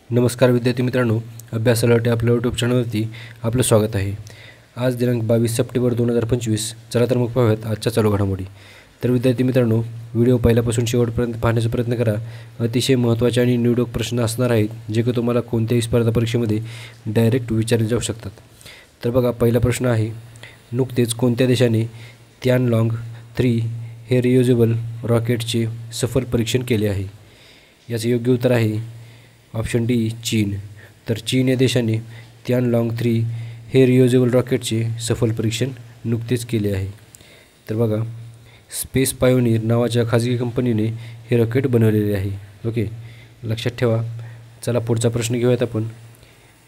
नमस्कार विद्यार्थी मित्रांनो, अभ्यास अलर्ट या आपल्या यूट्यूब चॅनलवरती आपलं स्वागत आहे। आज दिनांक 22 सप्टेंबर 2025। चला तर मग पाहूयात आजच्या चालू घडामोडी। तर विद्यार्थी मित्रांनो, व्हिडिओ पहिल्यापासून शेवटपर्यंत पाहण्याचा प्रयत्न करा। अतिशय महत्त्वाचे आणि निवडक प्रश्न असणार आहेत, जे की तुम्हाला कोणत्याही स्पर्धा परीक्षेमध्ये डायरेक्ट विचारले जाऊ शकतात। तर बघा, पहिला प्रश्न आहे, नुकतेच कोणत्या देशाने तियानलाँग 3 हे रियुजेबल रॉकेटचे सफल परीक्षण केले आहे? याचे योग्य उत्तर आहे ऑप्शन डी, चीन। तर चीन या देशाने तियानलाँग 3 हे रियुजेबल रॉकेटचे सफल परीक्षण नुकतेच केले आहे। तर बघा, स्पेस पायोनियर नावाच्या खाजगी कंपनीने हे रॉकेट बनवलेले आहे। ओके, लक्षात ठेवा। चला पुढचा प्रश्न घेऊयात आपण।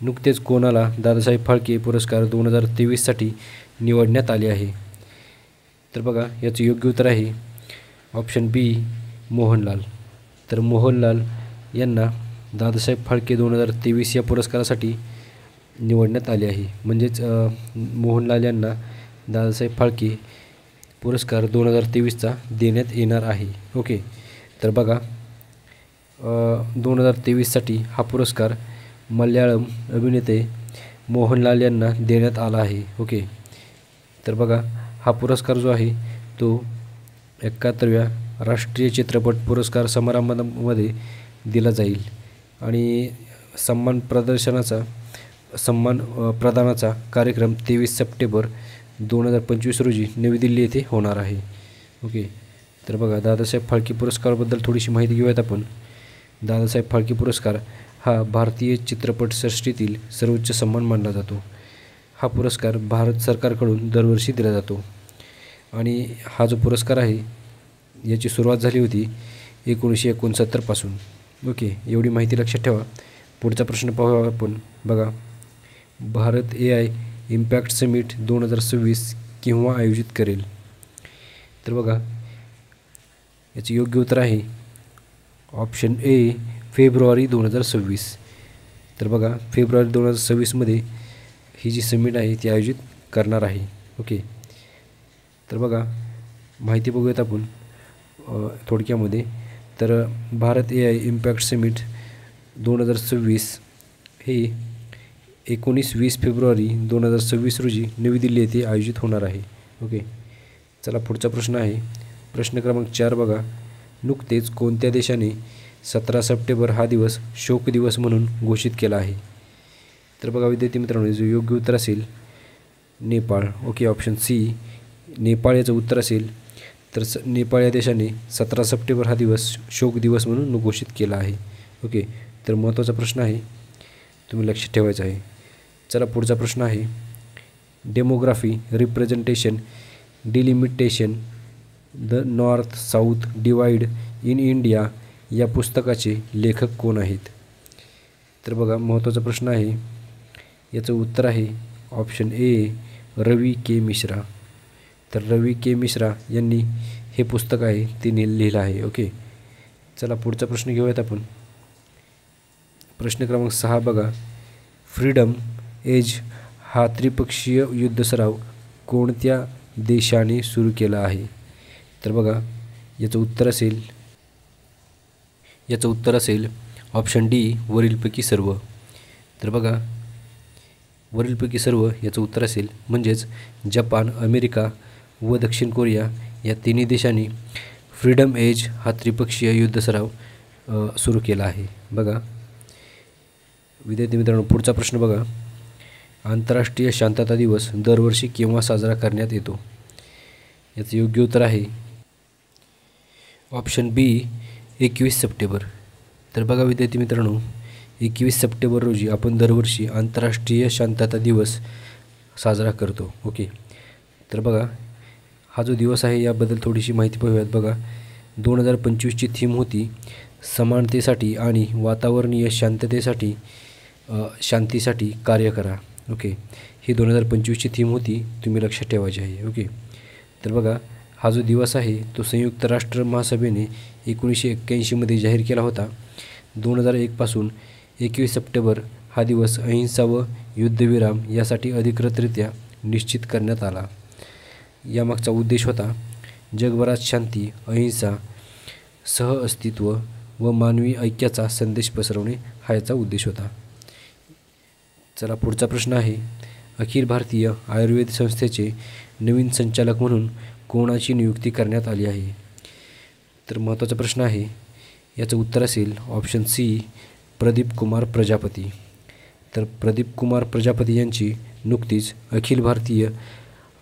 नुकतेच कोणाला दादासाहेब फाळके पुरस्कार 2023साठी निवडण्यात आले आहे? तर बघा, याचे योग्य उत्तर आहे ऑप्शन बी, मोहनलाल। तर मोहनलाल यांना दादासाहेब फाळके 2023 या पुरस्कारासाठी निवडण्यात आले आहे। म्हणजेच मोहनलाल यांना दादासाहेब फाळके पुरस्कार 2023चा देण्यात येणार आहे। ओके, तर बघा, 2023साठी हा पुरस्कार मल्याळम अभिनेते मोहनलाल यांना देण्यात आला आहे। ओके, तर बघा, हा पुरस्कार जो आहे तो 71व्या राष्ट्रीय चित्रपट पुरस्कार समारंभामध्ये दिला जाईल आणि सन्मान प्रदानाचा कार्यक्रम 23 सप्टेंबर 2025 रोजी नवी दिल्ली येथे होणार आहे। ओके, तर बघा, दादासाहेब फाळके पुरस्काराबद्दल थोडीशी माहिती घेऊयात आपण। दादासाहेब फाळके पुरस्कार हा भारतीय चित्रपटसृष्टीतील सर्वोच्च सन्मान मानला जातो। हा पुरस्कार भारत सरकारकडून दरवर्षी दिला जातो आणि हा जो पुरस्कार आहे याची सुरुवात झाली होती 1969 पासून। ओके, एवढी माहिती लक्षात ठेवा। पुढचा प्रश्न पाहूया आपण। बघा, भारत AI इम्पॅक्ट समिट 2026 केव्हा आयोजित करेल? तर बघा, याचे योग्य उत्तर आहे ऑप्शन ए, फेब्रुवारी 2026। तर बघा, फेब्रुवारी 2026मध्ये ही जी समिट आहे ती आयोजित करणार आहे। ओके, तर बघा, माहिती बघूयात आपण थोडक्यामध्ये। तर भारत AI इम्पॅक्ट समिट 2026 हे 19-20 फेब्रुवारी 2026 रोजी नवी दिल्ली येथे आयोजित होणार आहे। ओके, चला पुढचा प्रश्न आहे, प्रश्न क्रमांक 4। बघा, नुकतेच कोणत्या देशाने 17 सप्टेंबर हा दिवस शोक दिवस म्हणून घोषित केला आहे? तर बघा विद्यार्थी मित्रांनो, जो योग्य उत्तर असेल Nepal. Okay, option C, Nepal याचं उत्तर असेल। तर नेपाळ या देशाने 17 सप्टेंबर हा दिवस शोक दिवस म्हणून घोषित केला आहे। ओके, तर महत्त्वाचा प्रश्न आहे, तुम्ही लक्षात ठेवायचं आहे। चला पुढचा प्रश्न आहे, demography representation delimitation the north south divide in India या पुस्तकाचे लेखक कोण आहेत? तर बघा, महत्त्वाचा प्रश्न आहे, याचं उत्तर आहे ऑप्शन ए, रवी के मिश्रा। तर रवी के मिश्रा यांनी हे पुस्तक आहे ते लिहिलं आहे। ओके, चला पुढचा प्रश्न घेऊयात आपण। प्रश्न क्रमांक 6। बघा, फ्रीडम एज हा त्रिपक्षीय युद्ध सराव कोणत्या देशाने सुरू केला आहे? तर बघा, याचं उत्तर असेल ऑप्शन डी, वरीलपैकी सर्व। तर बघा, वरीलपैकी सर्व याचं उत्तर असेल, म्हणजेच जपान, अमेरिका व दक्षिण कोरिया या तिन्ही देशांनी फ्रीडम एज हा त्रिपक्षीय युद्ध सराव सुरू केला आहे। बघा विद्यार्थी मित्रांनो, पुढचा प्रश्न बघा, आंतरराष्ट्रीय शांतता दिवस दरवर्षी केव्हा साजरा करण्यात येतो? याचं योग्य उत्तर आहे ऑप्शन बी, 21 सप्टेंबर। तर बघा विद्यार्थी मित्रांनो, 21 सप्टेंबर रोजी आपण दरवर्षी आंतरराष्ट्रीय शांतता दिवस साजरा करतो। ओके, तर बघा, हा जो दिवस आहे याबद्दल थोडीशी माहिती पाहूयात। बघा, 2025ची थीम होती समानतेसाठी आणि वातावरणीय शांतीसाठी कार्य करा। ओके, ही 2025ची थीम होती, तुम्ही लक्षात ठेवायची आहे। ओके, तर बघा, हा जो दिवस आहे तो संयुक्त राष्ट्र महासभेने 1981मध्ये जाहीर केला होता। 2001 पासून 21 सप्टेंबर हा दिवस अहिंसा व युद्धविराम यासाठी अधिकृतरित्या निश्चित करण्यात आला। यामागचा उद्देश होता जगभरात शांती, अहिंसा, सहअस्तित्व व मानवी ऐक्याचा संदेश पसरवणे हा याचा उद्देश होता. चला पुढचा प्रश्न आहे, अखिल भारतीय आयुर्वेद संस्थेचे नवीन संचालक म्हणून कोणाची नियुक्ती करण्यात आली आहे? तर महत्त्वाचा प्रश्न आहे, याचं उत्तर असेल ऑप्शन सी प्रदीप कुमार प्रजापती. तर प्रदीप कुमार प्रजापती यांची नुकतीच अखिल भारतीय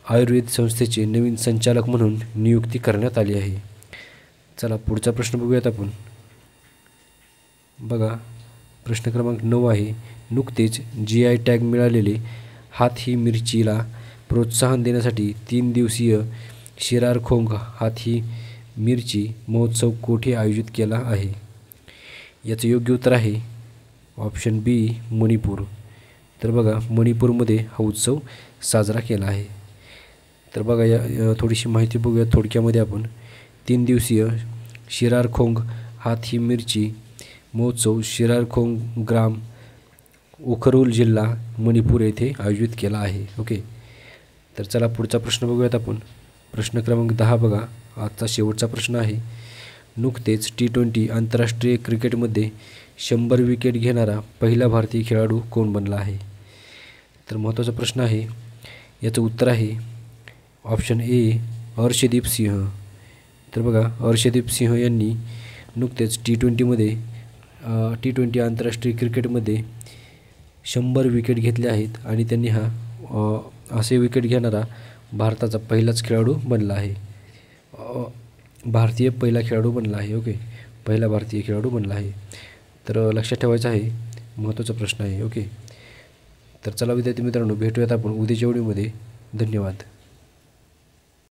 आयुर्वेद संस्थेचे नवीन संचालक म्हणून नियुक्ती करण्यात आली आहे. चला पुढचा प्रश्न बघूयात आपण. बघा प्रश्न क्रमांक 9 आहे, नुकतेच GI टॅग मिळालेले हाथी मिरचीला प्रोत्साहन देण्यासाठी 3 दिवसीय शिरारखोंग हाथी मिरची महोत्सव कोठे आयोजित केला आहे? याचं योग्य उत्तर आहे ऑप्शन बी मणिपूर. तर बघा मणिपूरमध्ये हा उत्सव साजरा केला आहे. तर बघा या थोडीशी माहिती बघूया थोडक्यामध्ये आपण. 3 दिवसीय शिरारखोंग हाथी मिरची महोत्सव शिरारखोंग ग्राम उखरुल जिल्हा मणिपूर येथे आयोजित केला आहे. ओके. तर चला पुढचा प्रश्न बघूयात आपण. प्रश्न क्रमांक 10 बघा, आजचा शेवटचा प्रश्न आहे, नुकतेच T20 आंतरराष्ट्रीय क्रिकेटमध्ये 100 विकेट घेणारा पहिला भारतीय खेळाडू कोण बनला आहे? तर महत्त्वाचा प्रश्न आहे, याचं उत्तर आहे ऑप्शन ए अर्शदीप सिंह. तर बघा अर्शदीप सिंह यांनी नुकतेच T20 आंतरराष्ट्रीय क्रिकेटमध्ये 100 विकेट घेतले आहेत आणि त्यांनी असे विकेट घेणारा भारताचा पहिलाच खेळाडू बनला आहे. भारतीय पहिला खेळाडू बनला आहे. ओके, पहिला भारतीय खेळाडू बनला आहे. तर लक्षात ठेवायचं आहे, महत्त्वाचा प्रश्न आहे. ओके. तर चला विद्यार्थी मित्रांनो, भेटूयात आपण उद्याच्या व्हिडिओमध्ये. धन्यवाद.